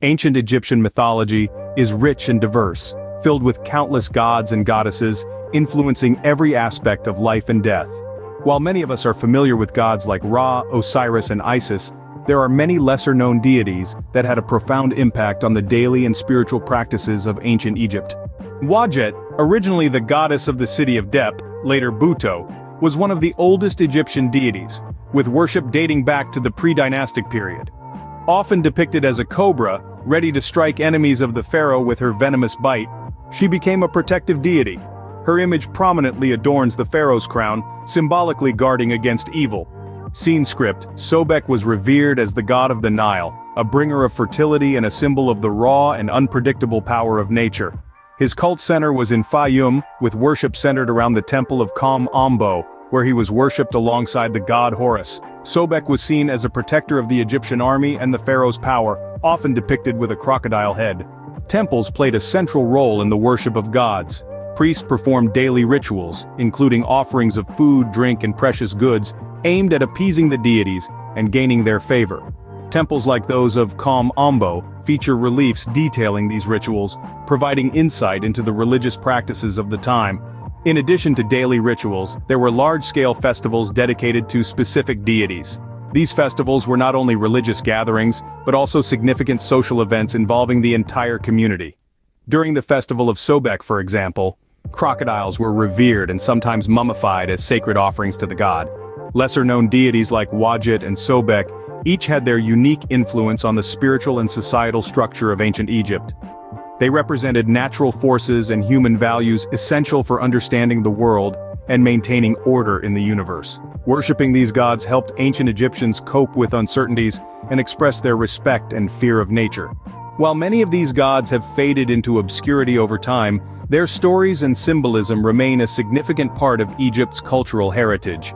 Ancient Egyptian mythology is rich and diverse, filled with countless gods and goddesses, influencing every aspect of life and death. While many of us are familiar with gods like Ra, Osiris, and Isis, there are many lesser-known deities that had a profound impact on the daily and spiritual practices of ancient Egypt. Wadjet, originally the goddess of the city of Dep, later Buto, was one of the oldest Egyptian deities, with worship dating back to the pre-dynastic period. Often depicted as a cobra, ready to strike enemies of the pharaoh with her venomous bite, she became a protective deity. Her image prominently adorns the pharaoh's crown, symbolically guarding against evil. Scene script: Sobek was revered as the god of the Nile, a bringer of fertility and a symbol of the raw and unpredictable power of nature. His cult center was in Fayum, with worship centered around the temple of Kam Ombo, where he was worshipped alongside the god Horus. Sobek was seen as a protector of the Egyptian army and the pharaoh's power, often depicted with a crocodile head. Temples played a central role in the worship of gods. Priests performed daily rituals, including offerings of food, drink, and precious goods, aimed at appeasing the deities and gaining their favor. Temples like those of Kam Ombo feature reliefs detailing these rituals, providing insight into the religious practices of the time. In addition to daily rituals, there were large-scale festivals dedicated to specific deities. These festivals were not only religious gatherings, but also significant social events involving the entire community. During the festival of Sobek, for example, crocodiles were revered and sometimes mummified as sacred offerings to the god. Lesser-known deities like Wadjet and Sobek each had their unique influence on the spiritual and societal structure of ancient Egypt. They represented natural forces and human values essential for understanding the world and maintaining order in the universe. Worshipping these gods helped ancient Egyptians cope with uncertainties and express their respect and fear of nature. While many of these gods have faded into obscurity over time, their stories and symbolism remain a significant part of Egypt's cultural heritage.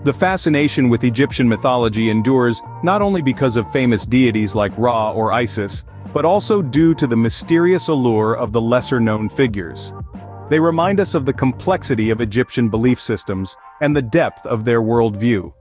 The fascination with Egyptian mythology endures not only because of famous deities like Ra or Isis, but also due to the mysterious allure of the lesser-known figures. They remind us of the complexity of Egyptian belief systems and the depth of their worldview.